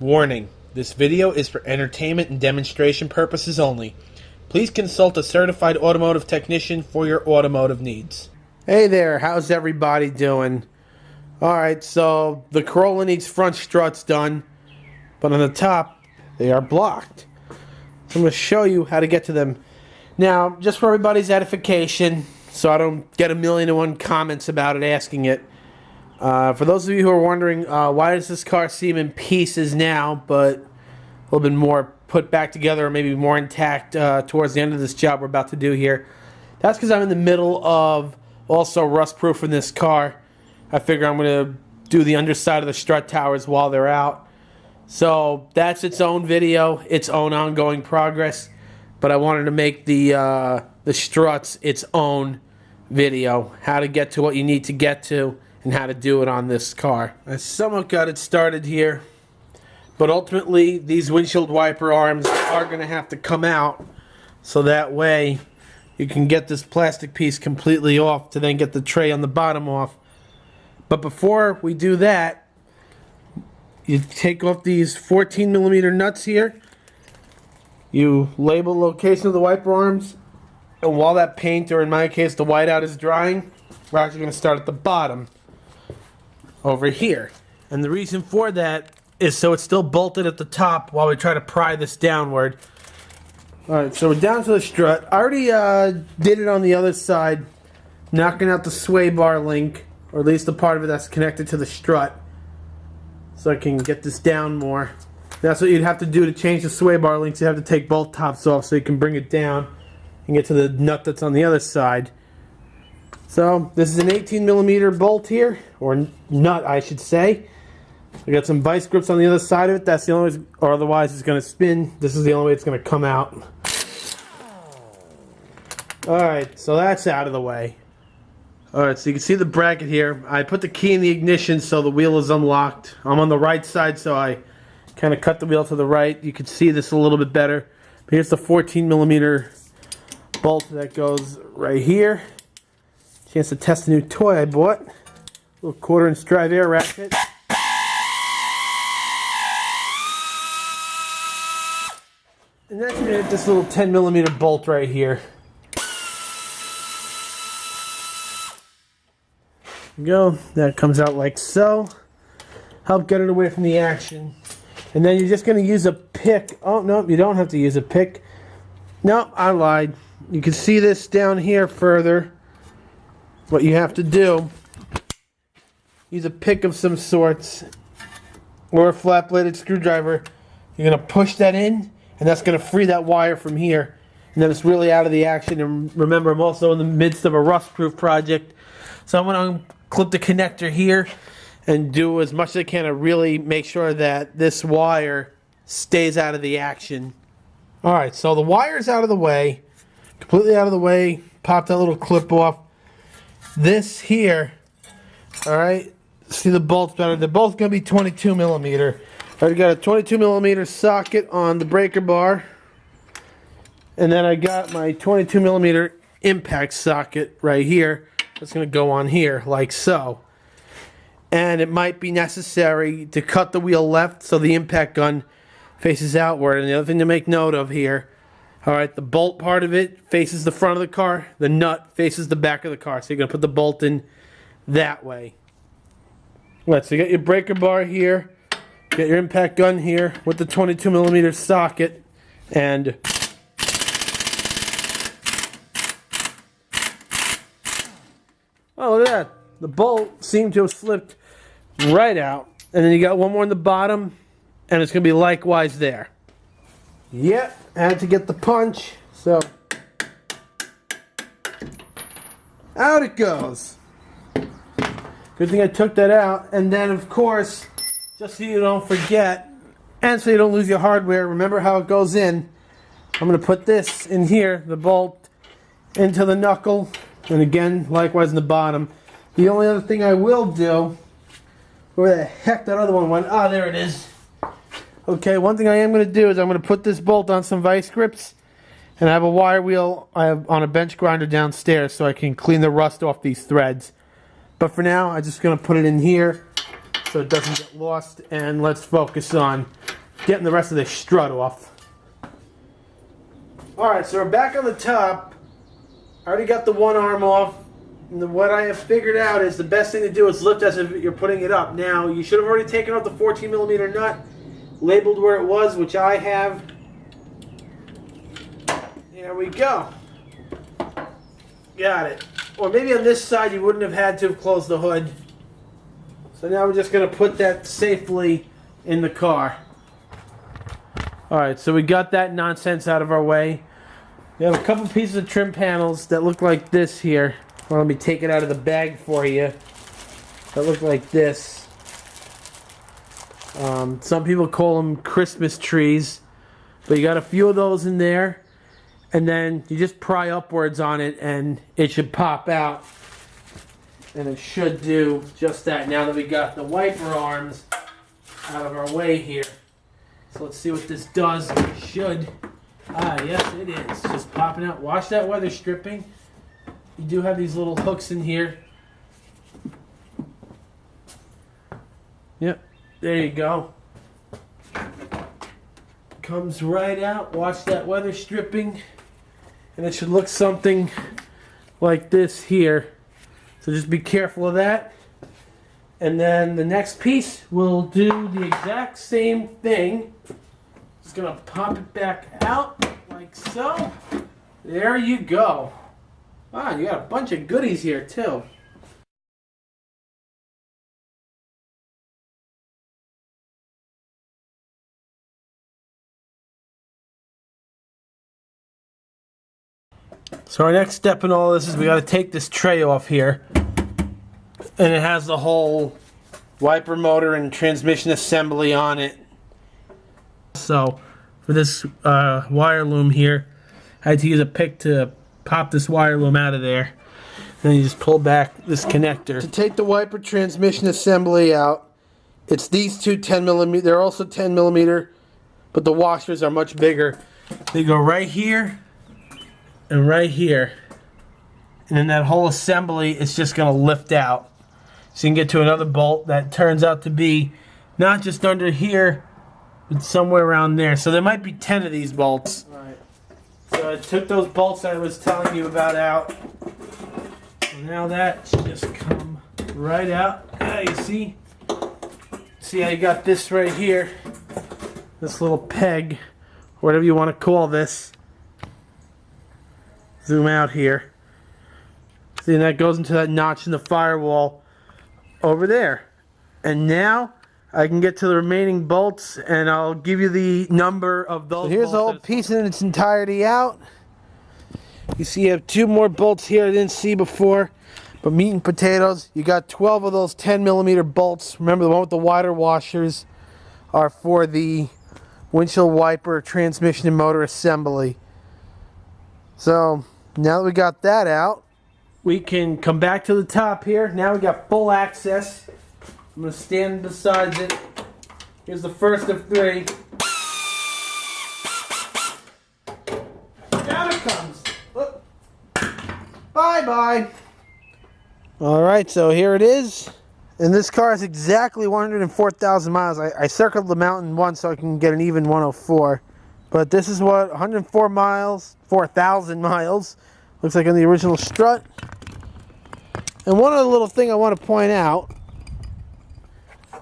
Warning: this video is for entertainment and demonstration purposes only. Please consult a certified automotive technician for your automotive needs. Hey there, how's everybody doing? Alright, so the Corolla needs front struts done, but on the top, they are blocked. So I'm going to show you how to get to them. Now, just for everybody's edification, so I don't get 1,000,001 comments about it asking it. For those of you who are wondering, why does this car seem in pieces now, but a little bit more put back together, or maybe more intact towards the end of this job we're about to do here? That's because I'm in the middle of also rust-proofing this car. I figure I'm going to do the underside of the strut towers while they're out. So that's its own video, its own ongoing progress. But I wanted to make the struts its own video, how to get to what you need to get to and how to do it on this car. I somewhat got it started here, but ultimately these windshield wiper arms are going to have to come out, so that way you can get this plastic piece completely off to then get the tray on the bottom off. But before we do that, you take off these 14mm nuts here. You label the location of the wiper arms, and while that paint, or in my case the whiteout, is drying, we're actually going to start at the bottom over here. And the reason for that is so it's still bolted at the top while we try to pry this downward. Alright, so we're down to the strut. I already did it on the other side, knocking out the sway bar link, or at least the part of it that's connected to the strut, so I can get this down more. That's what you'd have to do to change the sway bar links. You have to take both tops off so you can bring it down and get to the nut that's on the other side. So this is an 18mm bolt here, or nut I should say. I got some vice grips on the other side of it. That's the only way, or otherwise it's going to spin. This is the only way it's going to come out. Alright, so that's out of the way. Alright, so you can see the bracket here. I put the key in the ignition so the wheel is unlocked. I'm on the right side, so I kind of cut the wheel to the right. You can see this a little bit better. But here's the 14mm bolt that goes right here. Chance to test a new toy I bought. A little 1/4" drive air ratchet. And that's going to hit this little 10mm bolt right here. There you go. That comes out like so. Help get it away from the action. And then you're just going to use a pick. Oh, no, you don't have to use a pick. No, I lied. You can see this down here further. What you have to do, use a pick of some sorts, or a flat-bladed screwdriver. You're going to push that in, and that's going to free that wire from here. And then it's really out of the action. And remember, I'm also in the midst of a rust-proof project. So I'm going to clip the connector here and do as much as I can to really make sure that this wire stays out of the action. Alright, so the wire's out of the way, completely out of the way. Pop that little clip off. This here, alright, see the bolts better. They're both going to be 22mm. I already got a 22mm socket on the breaker bar, and then I got my 22mm impact socket right here. That's going to go on here, like so. And it might be necessary to cut the wheel left so the impact gun faces outward. And the other thing to make note of here, alright, the bolt part of it faces the front of the car, the nut faces the back of the car. So you're going to put the bolt in that way. Right, so you got your breaker bar here, you got your impact gun here with the 22mm socket, and oh, look at that. The bolt seemed to have slipped right out. And then you got one more in the bottom, and it's going to be likewise there. Yep, I had to get the punch, so out it goes. Good thing I took that out. And then, of course, just so you don't forget, and so you don't lose your hardware, remember how it goes in. I'm going to put this in here, the bolt, into the knuckle, and again, likewise in the bottom. The only other thing I will do, where the heck that other one went? Ah, there it is. Okay, one thing I am going to do is I'm going to put this bolt on some vice grips, and I have a wire wheel I have on a bench grinder downstairs so I can clean the rust off these threads. But for now, I'm just going to put it in here so it doesn't get lost, and let's focus on getting the rest of this strut off. Alright, so we're back on the top. I already got the one arm off. And what I have figured out is the best thing to do is lift as if you're putting it up. Now, you should have already taken out the 14mm nut, labeled where it was, which I have. There we go. Got it. Or maybe on this side you wouldn't have had to have closed the hood. So now we're just going to put that safely in the car. Alright, so we got that nonsense out of our way. We have a couple pieces of trim panels that look like this here. Well, let me take it out of the bag for you. That look like this. Some people call them Christmas trees. But you got a few of those in there. And then you just pry upwards on it and it should pop out. And it should do just that now that we got the wiper arms out of our way here. So let's see what this does. It should. Yes it is. Just popping out. Watch that weather stripping. You do have these little hooks in here. Yep. There you go. Comes right out. Watch that weather stripping. And it should look something like this here. So just be careful of that. And then the next piece will do the exact same thing. Just going to pop it back out like so. There you go. Wow, you got a bunch of goodies here too. So our next step in all this is we got to take this tray off here, and it has the whole wiper motor and transmission assembly on it. So for this wire loom here, I had to use a pick to pop this wire loom out of there. Then you just pull back this connector. To take the wiper transmission assembly out, it's these two 10mm. They're also 10mm, but the washers are much bigger. They go right here and right here, and then that whole assembly is just going to lift out. So you can get to another bolt that turns out to be not just under here, but somewhere around there. So there might be 10 of these bolts. Right. So I took those bolts I was telling you about out. So now that should just come right out. You see? See how you got this right here? This little peg, whatever you want to call this. Zoom out here. See, and that goes into that notch in the firewall over there. And now I can get to the remaining bolts, and I'll give you the number of those. So here's the whole piece in its entirety out. You see you have two more bolts here I didn't see before. But meat and potatoes, you got 12 of those 10mm bolts. Remember, the one with the wider washers are for the windshield wiper, transmission, and motor assembly. So now that we got that out, we can come back to the top here. Now we got full access. I'm going to stand beside it. Here's the first of three. Down it comes. Bye-bye. Alright, so here it is. And this car has exactly 104,000 miles. I circled the mountain once so I can get an even 104. But this is what, 104 miles, 4,000 miles. Looks like on the original Strut. And one other little thing I want to point out.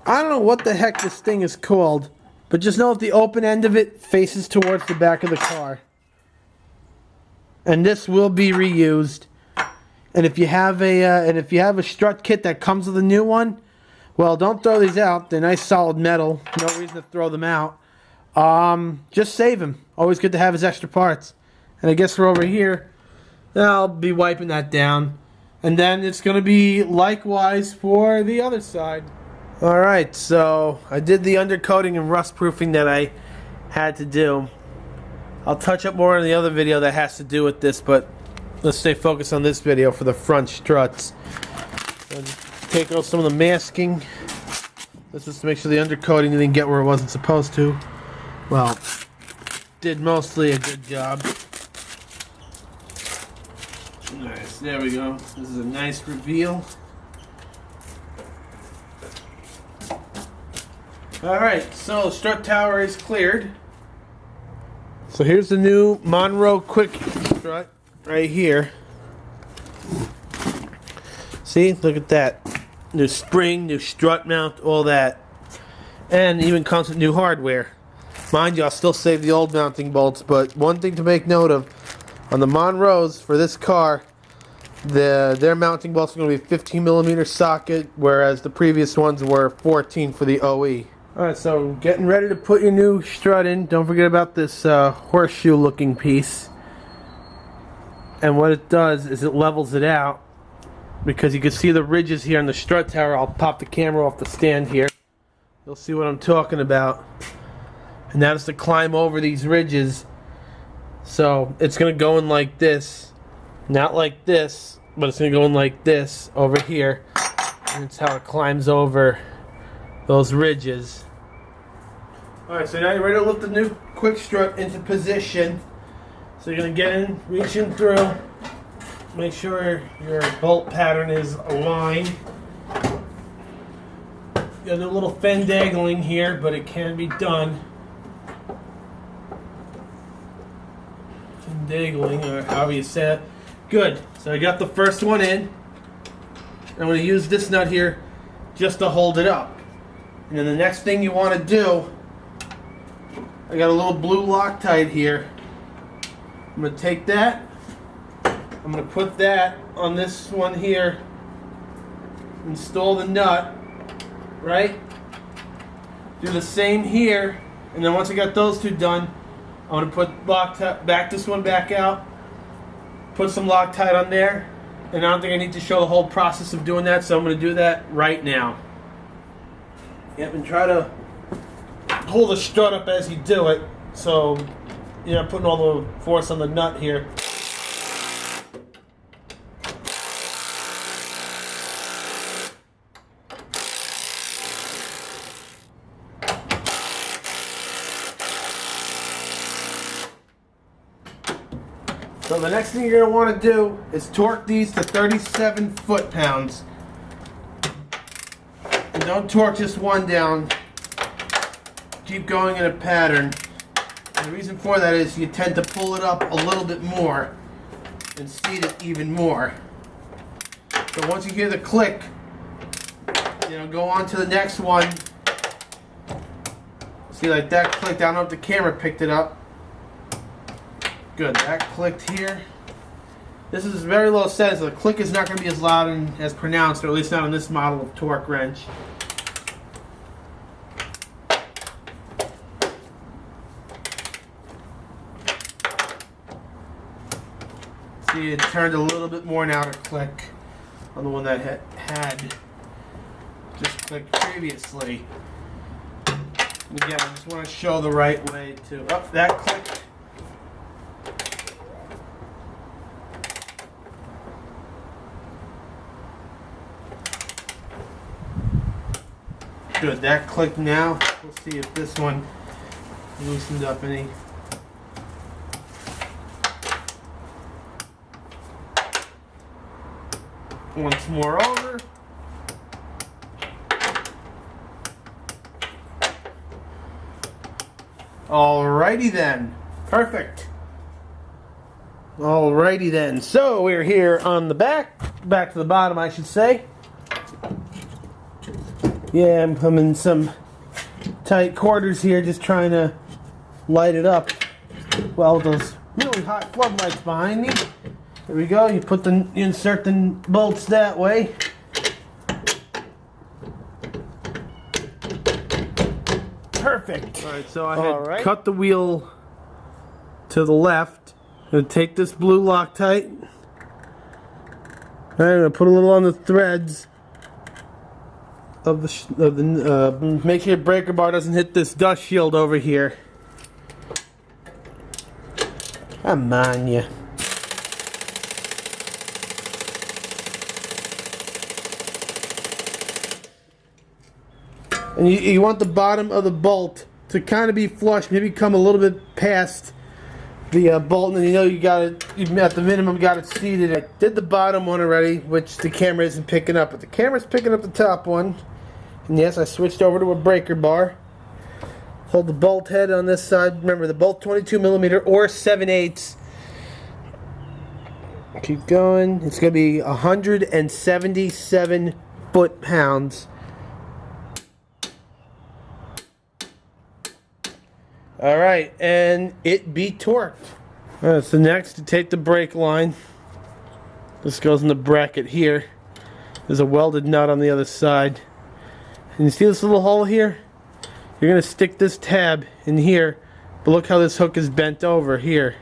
I don't know what the heck this thing is called, but just know that the open end of it faces towards the back of the car. And this will be reused. And if you have a strut kit that comes with a new one, well, don't throw these out. They're nice solid metal. No reason to throw them out. Just save them. Always good to have his extra parts. And I guess we're over here. I'll be wiping that down. And then it's going to be likewise for the other side. Alright, so I did the undercoating and rust proofing that I had to do. I'll touch up more in the other video that has to do with this, but let's stay focused on this video for the front struts. So take out some of the masking. This is to make sure the undercoating didn't get where it wasn't supposed to. Well, did mostly a good job. Nice, there we go. This is a nice reveal. Alright, so strut tower is cleared. So here's the new Monroe quick strut right here. See, look at that. New spring, new strut mount, all that. And even comes with new hardware. Mind you, I'll still save the old mounting bolts, but one thing to make note of, on the Monroes for this car, their mounting bolts are going to be 15mm socket, whereas the previous ones were 14 for the OE. Alright, so getting ready to put your new strut in. Don't forget about this horseshoe looking piece. And what it does is it levels it out, because you can see the ridges here on the strut tower. I'll pop the camera off the stand here. You'll see what I'm talking about. And that is to climb over these ridges. So it's going to go in like this. Not like this, but it's going to go in like this over here. And that's how it climbs over those ridges. Alright, so now you're ready to lift the new quick strut into position. So you're going to get in, reach in through. Make sure your bolt pattern is aligned. You got a little fendangling here, but it can be done. Fendangling, or however you say it. Good. So I got the first one in. I'm going to use this nut here just to hold it up. And then the next thing you want to do, I got a little blue Loctite here. I'm going to take that. I'm going to put that on this one here. Install the nut. Right? Do the same here. And then once I got those two done, I'm going to put Loctite, back this one back out. Put some Loctite on there. And I don't think I need to show the whole process of doing that, so I'm going to do that right now. Yep, and try to hold the strut up as you do it, so you're not putting all the force on the nut here. So the next thing you're going to want to do is torque these to 37 foot-pounds. And don't torque just one down. Keep going in a pattern. And the reason for that is you tend to pull it up a little bit more and seat it even more. So once you hear the click, go on to the next one. See, like that clicked. I don't know if the camera picked it up. Good, that clicked here. This is very low setting, so the click is not going to be as loud and as pronounced, or at least not on this model of torque wrench. See, it turned a little bit more now to click on the one that had just clicked previously. And again, I just want to show the right way to. Oh, that clicked. Good, that clicked now. We'll see if this one loosened up any. Once more over. Alrighty then. Perfect. Alrighty then. So we're here on the back to the bottom, I should say. Yeah, I'm in some tight quarters here, just trying to light it up. Well, those really hot floodlights behind me. There we go. You insert the bolts that way. Perfect. All right, so I had cut the wheel to the left. I'm gonna take this blue Loctite. I'm gonna put a little on the threads of the make sure your breaker bar doesn't hit this dust shield over here. Come on, you. And you want the bottom of the bolt to kind of be flush, maybe come a little bit past the bolt, and you got it. At the minimum, got it seated. I did the bottom one already, which the camera isn't picking up, but the camera's picking up the top one. And yes, I switched over to a breaker bar. Hold the bolt head on this side. Remember, the bolt 22mm or 7/8. Keep going. It's going to be 177 foot-pounds. Alright, and it be torqued. Alright, so next to take the brake line. This goes in the bracket here. There's a welded nut on the other side. And you see this little hole here? You're going to stick this tab in here, but look how this hook is bent over here.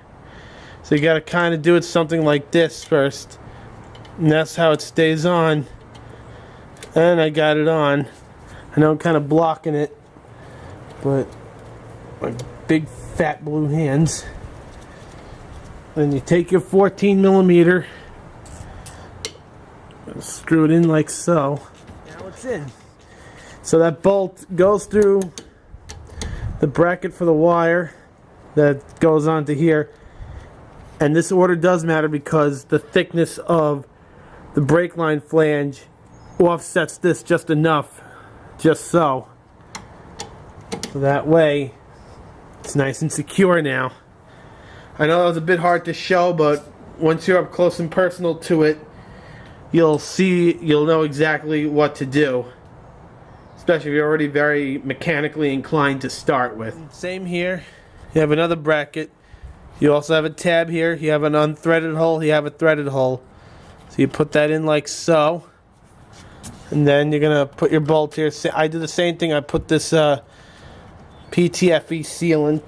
So you got to kind of do it something like this first. And that's how it stays on. And I got it on. I know I'm kind of blocking it, but my big fat blue hands. Then you take your 14mm, screw it in like so. Now it's in. So that bolt goes through the bracket for the wire that goes onto here. And this order does matter because the thickness of the brake line flange offsets this just enough, just so. So that way it's nice and secure now. I know that was a bit hard to show, but once you're up close and personal to it, you'll know exactly what to do. Especially if you're already very mechanically inclined to start with. Same here. You have another bracket. You also have a tab here. You have an unthreaded hole. You have a threaded hole. So you put that in like so. And then you're going to put your bolt here. I do the same thing. I put this PTFE sealant.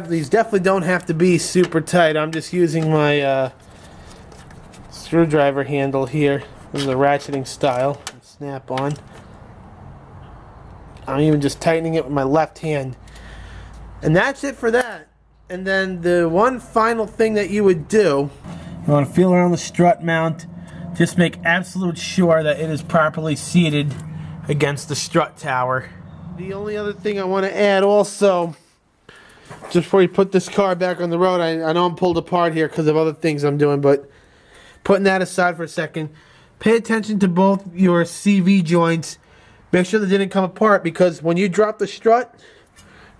These definitely don't have to be super tight. I'm just using my screwdriver handle here. This is a ratcheting style. Snap on. I'm even just tightening it with my left hand. And that's it for that. And then the one final thing that you would do, you want to feel around the strut mount. Just make absolute sure that it is properly seated against the strut tower. The only other thing I want to add also, just before you put this car back on the road, I know I'm pulled apart here because of other things I'm doing, but putting that aside for a second, pay attention to both your CV joints. Make sure they didn't come apart, because when you drop the strut,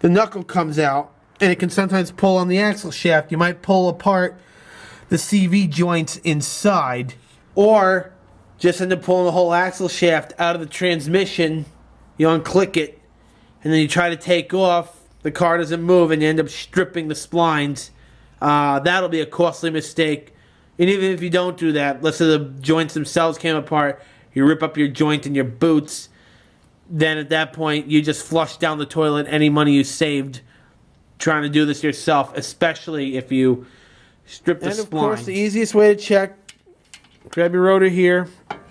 the knuckle comes out and it can sometimes pull on the axle shaft. You might pull apart the CV joints inside, or just end up pulling the whole axle shaft out of the transmission. You unclick it and then you try to take off, the car doesn't move, and you end up stripping the splines. That'll be a costly mistake. And even if you don't do that, let's say the joints themselves came apart, you rip up your joint in your boots, then at that point you just flush down the toilet any money you saved trying to do this yourself, especially if you strip the spline. And of course, the easiest way to check, grab your rotor here,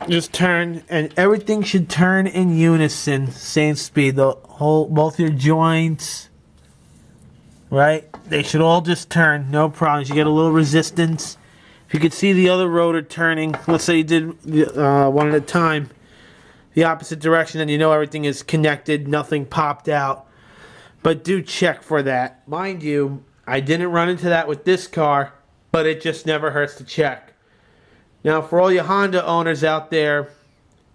just turn, and everything should turn in unison, same speed. Both your joints, right? They should all just turn, no problems. You get a little resistance. If you could see the other rotor turning, let's say you did one at a time, the opposite direction, and you know everything is connected, nothing popped out. But do check for that. Mind you, I didn't run into that with this car, but it just never hurts to check. Now, for all you Honda owners out there,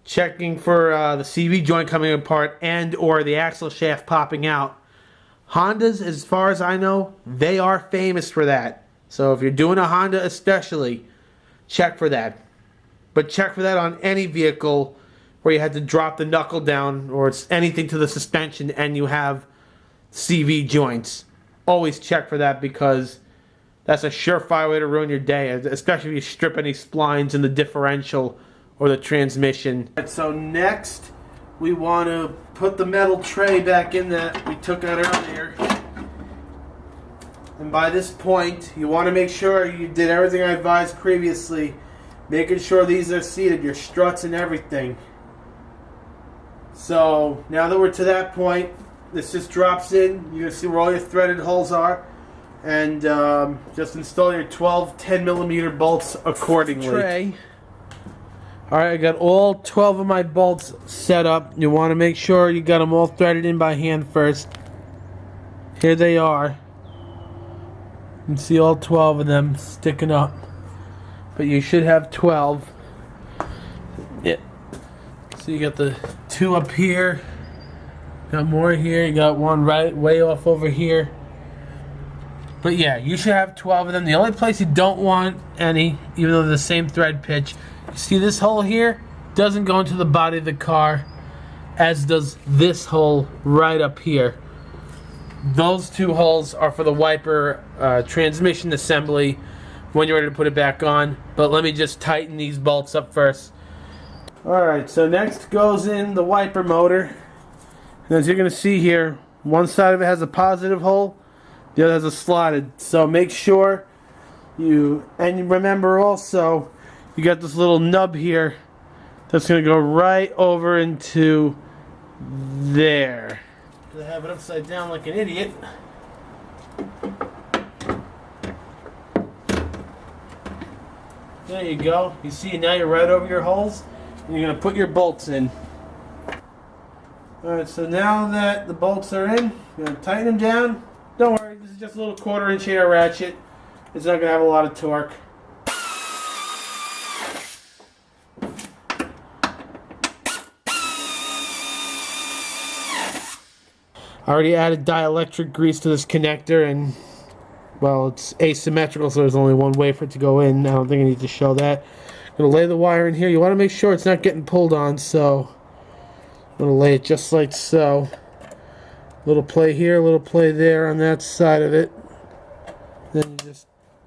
checking for the CV joint coming apart and or the axle shaft popping out, Hondas, as far as I know, they are famous for that. So if you're doing a Honda especially, check for that. But check for that on any vehicle where you had to drop the knuckle down, or it's anything to the suspension and you have CV joints. Always check for that, because that's a surefire way to ruin your day, especially if you strip any splines in the differential or the transmission. So next, we want to put the metal tray back in that we took out earlier. And by this point, you want to make sure you did everything I advised previously, making sure these are seated, your struts and everything. So now that we're to that point, this just drops in. You can see where all your threaded holes are, and just install your 12 10mm bolts accordingly. Tray. Alright, I got all 12 of my bolts set up. You want to make sure you got them all threaded in by hand first. Here they are. You can see all 12 of them sticking up, but you should have 12. Yeah. So you got the 2 up here, Got more here. You got one right way off over here. But yeah, you should have 12 of them. The only place you don't want any, even though they're the same thread pitch, you see this hole here? Doesn't go into the body of the car, as does this hole right up here. Those two holes are for the wiper transmission assembly when you're ready to put it back on. But let me just tighten these bolts up first. Alright, so next goes in the wiper motor. And as you're going to see here, one side of it has a positive hole, the other has a slotted. So make sure and remember also, you got this little nub here that's going to go right over into there. I have it upside down like an idiot. There you go. You see, now you're right over your holes, and you're going to put your bolts in. Alright, so now that the bolts are in, you're going to tighten them down. Don't worry, this is just a little 1/4-inch air ratchet. It's not going to have a lot of torque. I already added dielectric grease to this connector, and well, it's asymmetrical, so there's only one way for it to go in. I don't think I need to show that. I'm going to lay the wire in here. You want to make sure it's not getting pulled on, so I'm going to lay it just like so. Little play here, a little play there on that side of it. Then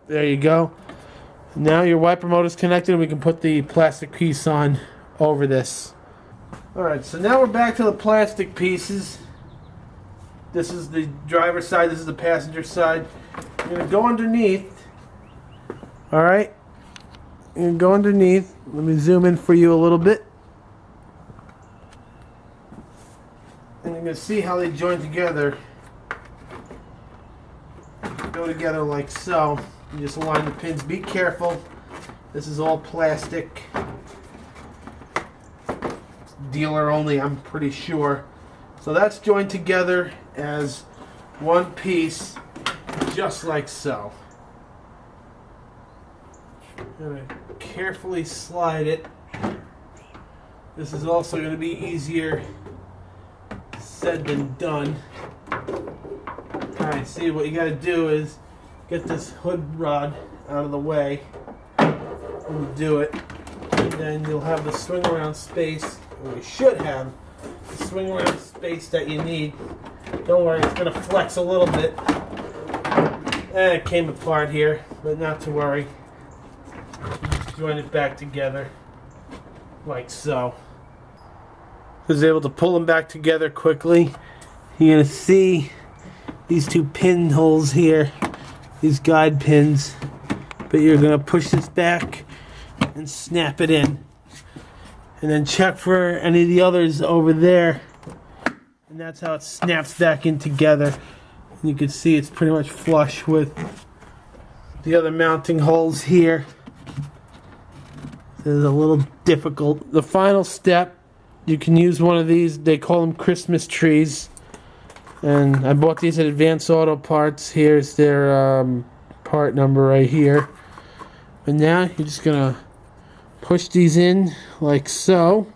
there you go. Now your wiper motor is connected, and we can put the plastic piece on over this. Alright, so now we're back to the plastic pieces. This is the driver's side, this is the passenger side. You're going to go underneath. Alright? You're going to go underneath. Let me zoom in for you a little bit. And you're going to see how they join together. Go together like so. You just align the pins. Be careful. This is all plastic. It's dealer only, I'm pretty sure. So that's joined together as one piece, just like so. I'm going to carefully slide it. This is also going to be easier said than done. Alright, see, what you got to do is get this hood rod out of the way when you do it, and then you'll have the swing around space, or you should have the swing around space that you need. Don't worry, it's going to flex a little bit. It came apart here, but not to worry. Just join it back together like so. I was able to pull them back together quickly. You're going to see these two pinholes here, these guide pins, but you're going to push this back and snap it in. And then check for any of the others over there. And that's how it snaps back in together. And you can see it's pretty much flush with the other mounting holes here. This is a little difficult. The final step, you can use one of these. They call them Christmas trees. And I bought these at Advanced Auto Parts. Here's their part number right here. And now you're just going to push these in like so.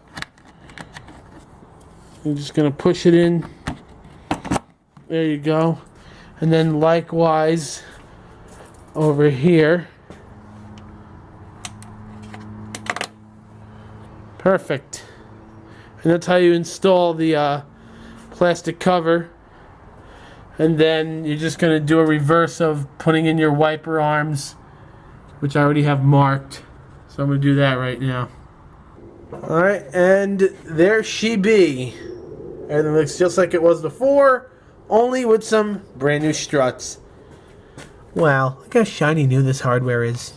You're just going to push it in. There you go. And then likewise over here. Perfect. And that's how you install the plastic cover. And then you're just going to do a reverse of putting in your wiper arms, which I already have marked. So I'm going to do that right now. Alright, and there she be. Everything looks just like it was before, only with some brand new struts. Wow, look how shiny new this hardware is.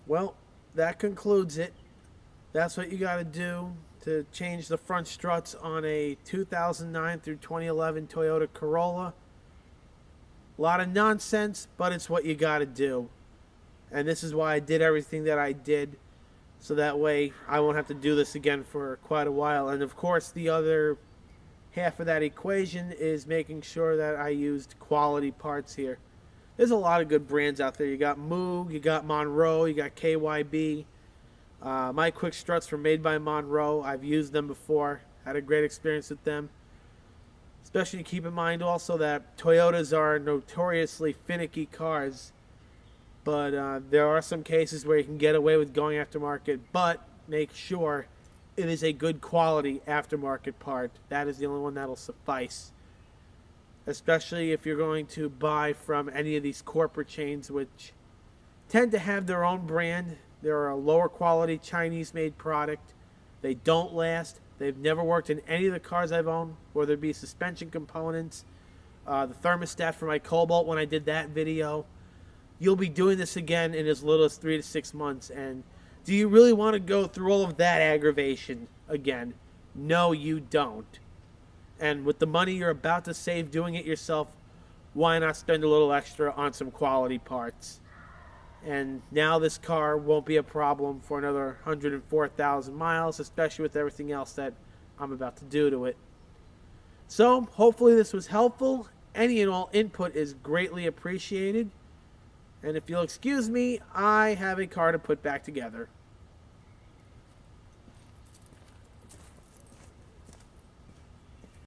Well, that concludes it. That's what you got to do to change the front struts on a 2009 through 2011 Toyota Corolla. A lot of nonsense, but it's what you got to do. And this is why I did everything that I did, so that way I won't have to do this again for quite a while. And of course, the other half of that equation is making sure that I used quality parts here. There's a lot of good brands out there. You got Moog, you got Monroe, you got KYB. My quick struts were made by Monroe. I've used them before. Had a great experience with them. Especially keep in mind also that Toyotas are notoriously finicky cars. But there are some cases where you can get away with going aftermarket, but make sure it is a good quality aftermarket part. That is the only one that'll suffice. Especially if you're going to buy from any of these corporate chains, which tend to have their own brand. They're a lower quality Chinese-made product. They don't last. They've never worked in any of the cars I've owned, whether it be suspension components, the thermostat for my Cobalt when I did that video. You'll be doing this again in as little as 3 to 6 months. And do you really want to go through all of that aggravation again? No, you don't. And with the money you're about to save doing it yourself, why not spend a little extra on some quality parts? And now this car won't be a problem for another 104,000 miles, especially with everything else that I'm about to do to it. So, hopefully this was helpful. Any and all input is greatly appreciated. And if you'll excuse me, I have a car to put back together.